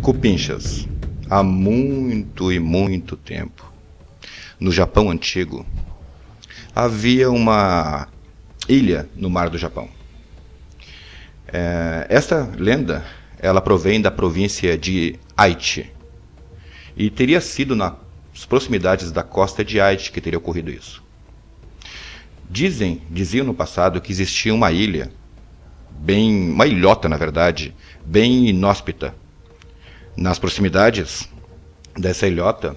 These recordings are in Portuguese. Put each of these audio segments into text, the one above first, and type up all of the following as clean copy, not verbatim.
Cupinchas, há muito e muito tempo, no Japão antigo, havia uma ilha no mar do Japão. Esta lenda, ela provém da província de Aichi, e teria sido nas proximidades da costa de Aichi que teria ocorrido isso. Diziam no passado que existia uma ilha, uma ilhota na verdade, bem inóspita. Nas proximidades dessa ilhota,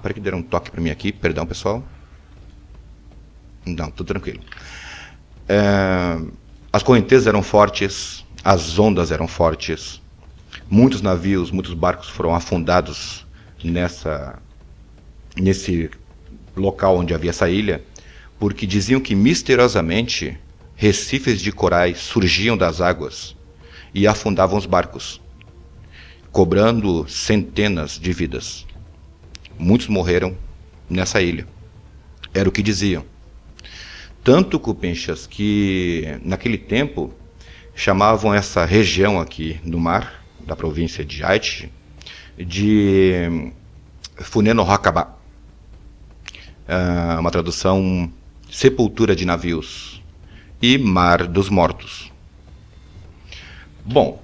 peraí que deram um toque para mim aqui, perdão pessoal. Não, tudo tranquilo. As correntezas eram fortes, as ondas eram fortes, muitos navios, muitos barcos foram afundados nesse local onde havia essa ilha, porque diziam que misteriosamente recifes de corais surgiam das águas e afundavam os barcos, cobrando centenas de vidas. Muitos morreram nessa ilha. Era o que diziam. Tanto, Cupinchas, que naquele tempo chamavam essa região aqui no mar, da província de Aichi, de Fune no Hakaba. Uma tradução sepultura de navios e mar dos mortos. Bom,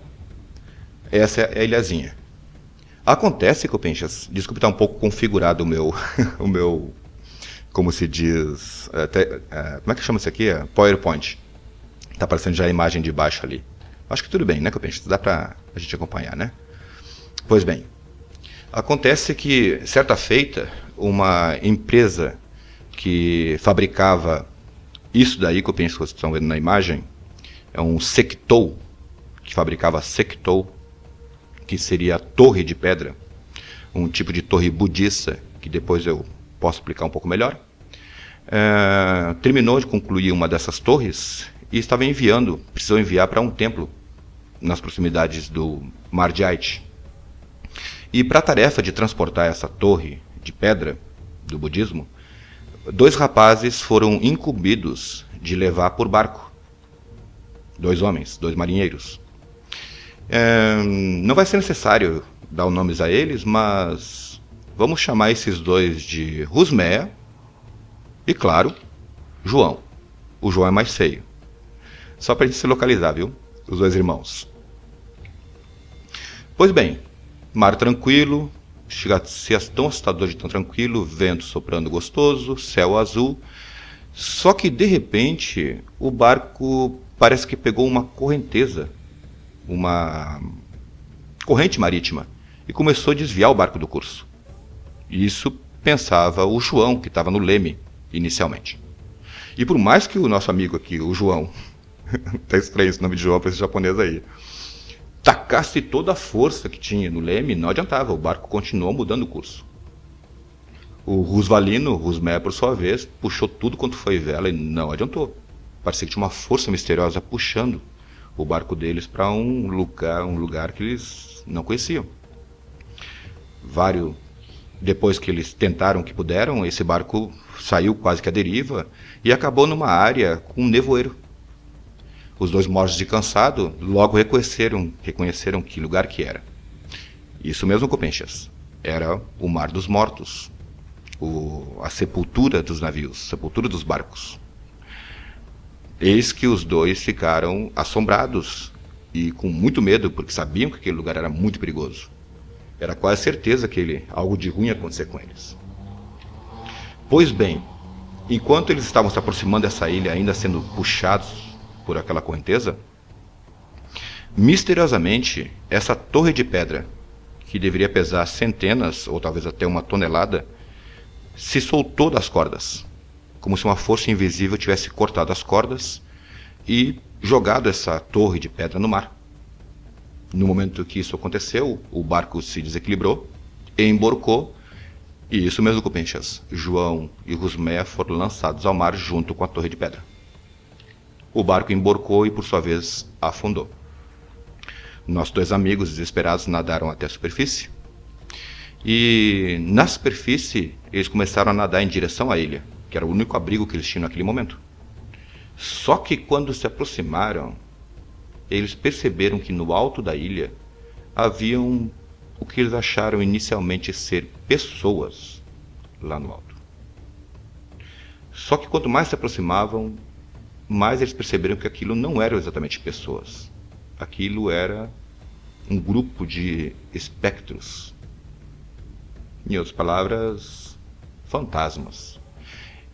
essa é a ilhazinha. Acontece, Cupinchas, desculpe estar um pouco configurado o meu, como se diz, como é que chama isso aqui? PowerPoint. Está aparecendo já a imagem de baixo ali. Acho que tudo bem, né, Cupinchas? Dá para a gente acompanhar, né? Pois bem, acontece que, certa feita, uma empresa que fabricava isso daí, Cupinchas, que vocês estão vendo na imagem, é um Sektou, que fabricava Sektou, que seria a torre de pedra, um tipo de torre budista, que depois eu posso explicar um pouco melhor. Terminou de concluir uma dessas torres e precisou enviar para um templo nas proximidades do Mar de Aichi. E para a tarefa de transportar essa torre de pedra do budismo, 2 rapazes foram incumbidos de levar por barco. 2 homens, 2 marinheiros. Não vai ser necessário dar os nomes a eles, mas vamos chamar esses 2 de Rusmeia e, claro, João. O João é mais feio. Só para a gente se localizar, viu? Os 2 irmãos. Pois bem, mar tranquilo, chega a ser tão assustador de tão tranquilo, vento soprando gostoso, céu azul. Só que, de repente, o barco parece que pegou uma correnteza, uma corrente marítima, e começou a desviar o barco do curso. Isso pensava o João, que estava no leme inicialmente. E por mais que o nosso amigo aqui, o João, tá estranho esse nome de João para esse japonês aí, tacasse toda a força que tinha no leme, não adiantava, o barco continuou mudando o curso. O Rusmeia, por sua vez, puxou tudo quanto foi vela e não adiantou. Parecia que tinha uma força misteriosa puxando o barco deles para um lugar que eles não conheciam. Depois que eles tentaram o que puderam, esse barco saiu quase que à deriva e acabou numa área com nevoeiro. Os 2 mortos de cansado logo reconheceram que lugar que era. Isso mesmo, Cupinchas. Era o Mar dos Mortos. A sepultura dos navios, a sepultura dos barcos. Eis que os 2 ficaram assombrados e com muito medo, porque sabiam que aquele lugar era muito perigoso. Era quase certeza que algo de ruim ia acontecer com eles. Pois bem, enquanto eles estavam se aproximando dessa ilha, ainda sendo puxados por aquela correnteza, misteriosamente, essa torre de pedra, que deveria pesar centenas ou talvez até 1 tonelada, se soltou das cordas, como se uma força invisível tivesse cortado as cordas e jogado essa torre de pedra no mar. No momento que isso aconteceu, o barco se desequilibrou, emborcou, e isso mesmo, Cupinchas, João e Rusmeia foram lançados ao mar junto com a torre de pedra. O barco emborcou e, por sua vez, afundou. Nossos 2 amigos, desesperados, nadaram até a superfície. E, na superfície, eles começaram a nadar em direção à ilha, que era o único abrigo que eles tinham naquele momento. Só que, quando se aproximaram, eles perceberam que no alto da ilha haviam o que eles acharam inicialmente ser pessoas lá no alto. Só que quanto mais se aproximavam, mais eles perceberam que aquilo não eram exatamente pessoas. Aquilo era um grupo de espectros. Em outras palavras, fantasmas.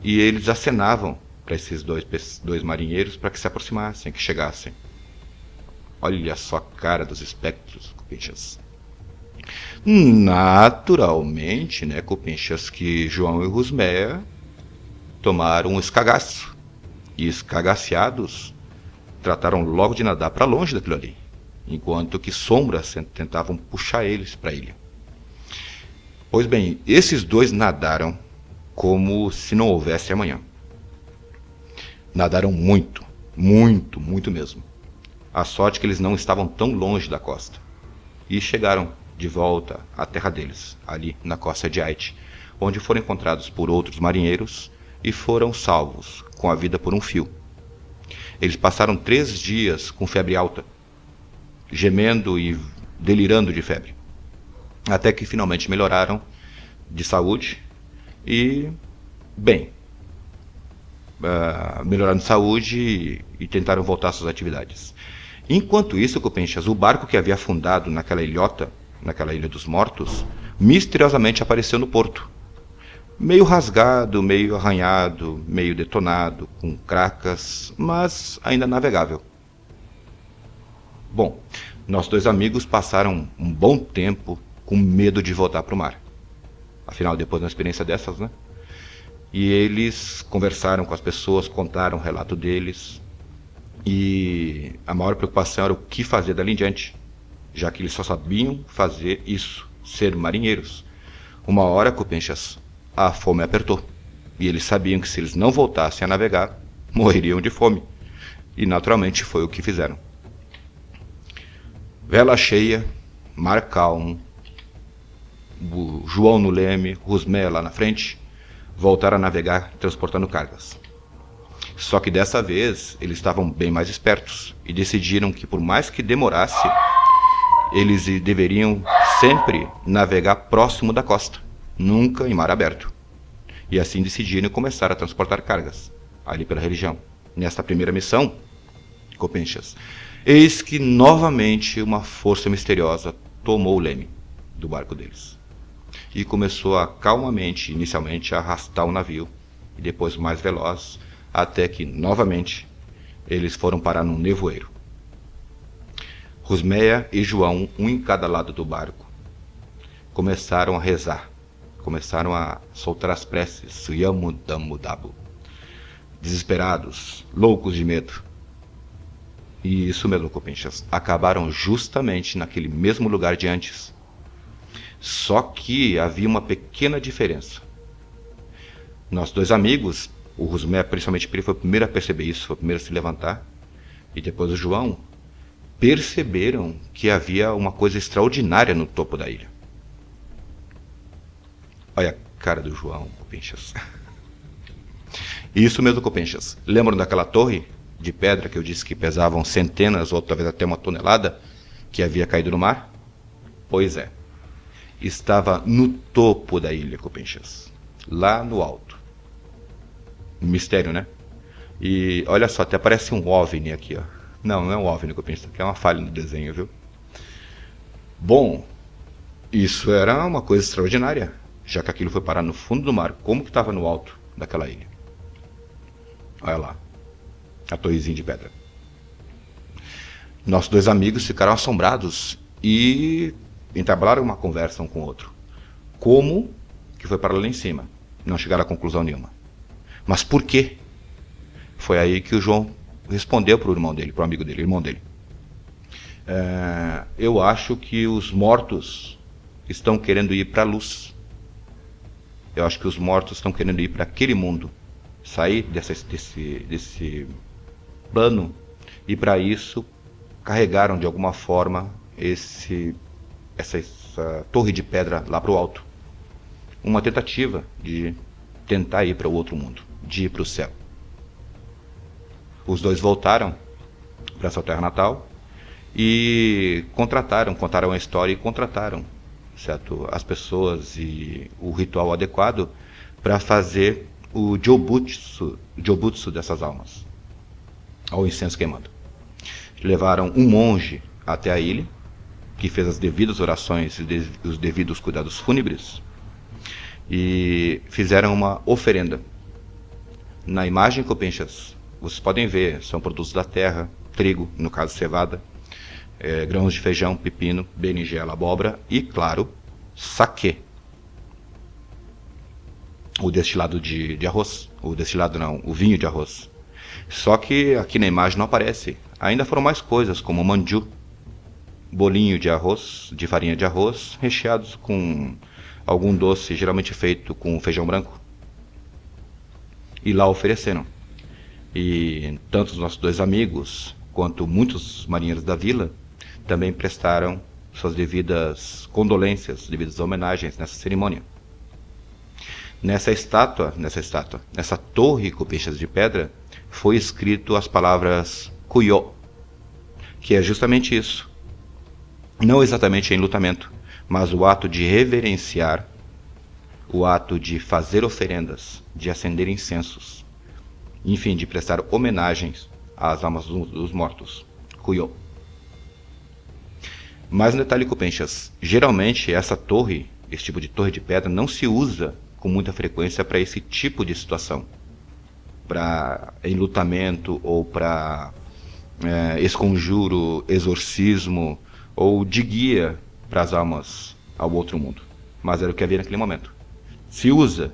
E eles acenavam para esses dois marinheiros para que se aproximassem, que chegassem. Olha só a cara dos espectros, Copinchas. Naturalmente, né, Copinchas, que João e Rusmeia tomaram um escagaço. E escagaceados, trataram logo de nadar para longe daquilo ali, enquanto que sombras tentavam puxar eles para a ilha. Pois bem, esses dois nadaram como se não houvesse amanhã. Nadaram muito, muito, muito mesmo. A sorte que eles não estavam tão longe da costa. E chegaram de volta à terra deles, ali na costa de Haiti, onde foram encontrados por outros marinheiros e foram salvos, com a vida por um fio. Eles passaram 3 dias com febre alta, gemendo e delirando de febre, até que finalmente melhoraram de saúde e, bem, melhoraram de saúde e tentaram voltar às suas atividades. Enquanto isso, Copinchas, o barco que havia afundado naquela ilhota, naquela Ilha dos Mortos, misteriosamente apareceu no porto. Meio rasgado, meio arranhado, meio detonado, com cracas, mas ainda navegável. Bom, nossos 2 amigos passaram um bom tempo com medo de voltar para o mar. Afinal, depois de uma experiência dessas, né? E eles conversaram com as pessoas, contaram o relato deles. E a maior preocupação era o que fazer dali em diante, já que eles só sabiam fazer isso, ser marinheiros. Uma hora, Copinchas, a fome apertou, e eles sabiam que se eles não voltassem a navegar, morreriam de fome. E naturalmente foi o que fizeram. Vela cheia, mar calmo, João no leme, Rusmeia lá na frente, voltaram a navegar transportando cargas. Só que dessa vez eles estavam bem mais espertos e decidiram que por mais que demorasse, eles deveriam sempre navegar próximo da costa, nunca em mar aberto. E assim decidiram começar a transportar cargas, ali pela região. Nesta primeira missão, Copinchas, eis que novamente uma força misteriosa tomou o leme do barco deles. E começou a calmamente, inicialmente, a arrastar o navio, e depois mais veloz, até que, novamente, eles foram parar num nevoeiro. Rusmeia e João, um em cada lado do barco, começaram a rezar, começaram a soltar as preces, Yamudamudabu, desesperados, loucos de medo. E isso mesmo, Copinchas, acabaram justamente naquele mesmo lugar de antes. Só que havia uma pequena diferença. Nossos 2 amigos, o Rusmeia, principalmente, ele foi o primeiro a perceber isso, foi o primeiro a se levantar, e depois o João, perceberam que havia uma coisa extraordinária no topo da ilha. Olha a cara do João, Copinchas. Isso mesmo, Copinchas. Lembram daquela torre de pedra que eu disse que pesavam centenas ou talvez até 1 tonelada, que havia caído no mar? Pois é. Estava no topo da ilha, Copinchas. Lá no alto. Mistério, né? E olha só, até parece um OVNI aqui, ó. Não é um OVNI, Copinchas, aqui é uma falha no desenho, viu? Bom, isso era uma coisa extraordinária, já que aquilo foi parar no fundo do mar. Como que estava no alto daquela ilha? Olha lá, a torrezinha de pedra. Nossos 2 amigos ficaram assombrados e entabularam uma conversa um com o outro. Como que foi parar lá em cima? Não chegaram a conclusão nenhuma. Mas por quê? Foi aí que o João respondeu para o irmão dele, para o amigo dele, irmão dele. Eu acho que os mortos estão querendo ir para a luz. Eu acho que os mortos estão querendo ir para aquele mundo, sair desse plano, e para isso carregaram de alguma forma essa torre de pedra lá para o alto. Uma tentativa de tentar ir para o outro mundo, de ir para o céu. Os 2 voltaram para sua terra natal e contaram a história e contrataram, certo, as pessoas e o ritual adequado para fazer o jobutsu dessas almas, ao incenso queimando. Levaram um monge até a ilha, que fez as devidas orações e os devidos cuidados fúnebres, e fizeram uma oferenda. Na imagem, Copinchas, vocês podem ver, são produtos da terra, trigo, no caso cevada, grãos de feijão, pepino, berinjela, abóbora e, claro, saquê. O destilado de arroz. O destilado não, o vinho de arroz. Só que aqui na imagem não aparece. Ainda foram mais coisas, como manju, bolinho de arroz, de farinha de arroz, recheados com algum doce, geralmente feito com feijão branco. E lá ofereceram. E tanto os nossos dois amigos, quanto muitos marinheiros da vila, também prestaram suas devidas condolências, devidas homenagens nessa cerimônia. Nessa torre com peixes de pedra, foi escrito as palavras Kuyo, que é justamente isso. Não exatamente enlutamento, mas o ato de reverenciar, o ato de fazer oferendas, de acender incensos, enfim, de prestar homenagens às almas dos mortos. Kuyo. Mais um detalhe, Copinchas. Geralmente essa torre, esse tipo de torre de pedra, não se usa com muita frequência para esse tipo de situação. Para enlutamento ou para esconjuro, exorcismo ou de guia para as almas ao outro mundo. Mas era o que havia naquele momento. Se usa,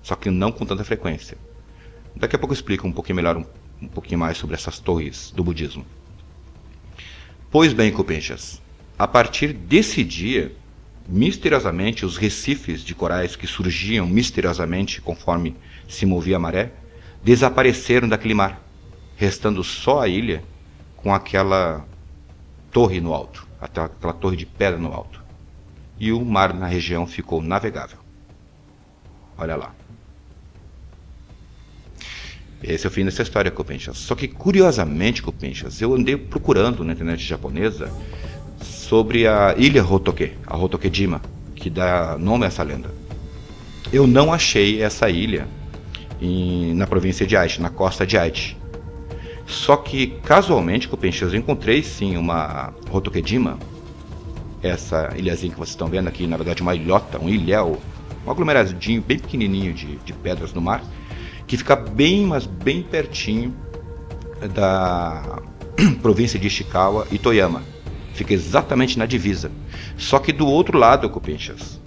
só que não com tanta frequência. Daqui a pouco eu explico um pouquinho melhor, um pouquinho mais sobre essas torres do budismo. Pois bem, Copinchas, a partir desse dia, misteriosamente, os recifes de corais que surgiam misteriosamente conforme se movia a maré, desapareceram daquele mar, restando só a ilha com aquela torre no alto, aquela torre de pedra no alto. E o mar na região ficou navegável. Olha lá. Esse é o fim dessa história, Copinchas. Só que, curiosamente, Copinchas, eu andei procurando na internet japonesa sobre a ilha Hotoke, a Hotoke-jima, que dá nome a essa lenda. Eu não achei essa ilha na província de Aichi, na costa de Aichi. Só que, casualmente, Copinchas, eu encontrei sim uma Hotoke-jima, essa ilhazinha que vocês estão vendo aqui, na verdade uma ilhota, um ilhéu, um aglomeradinho bem pequenininho de pedras no mar, que fica bem, mas bem pertinho da província de Ishikawa e Toyama. Fica exatamente na divisa. Só que do outro lado, Copinchas,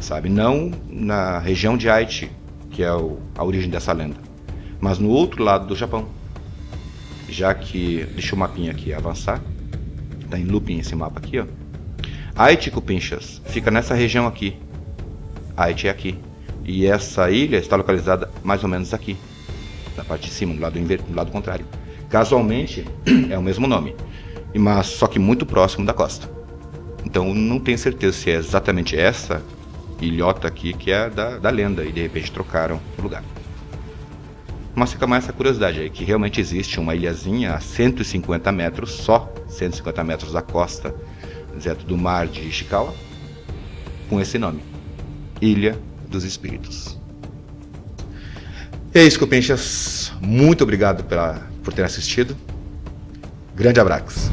sabe? Não na região de Aichi, que é a origem dessa lenda, mas no outro lado do Japão. Já que, deixa o mapinha aqui avançar, tá em looping esse mapa aqui, ó. Aichi, Copinchas, fica nessa região aqui. Aichi é aqui. E essa ilha está localizada mais ou menos aqui, na parte de cima, do lado contrário. Casualmente, é o mesmo nome, mas só que muito próximo da costa. Então não tenho certeza se é exatamente essa ilhota aqui que é da lenda e de repente trocaram o lugar. Mas fica mais essa curiosidade aí, que realmente existe uma ilhazinha a 150 metros, só 150 metros da costa, certo, do mar de Ishikawa, com esse nome, Ilha dos Espíritos. É isso, Copinchas. Muito obrigado por ter assistido. Grande abraço.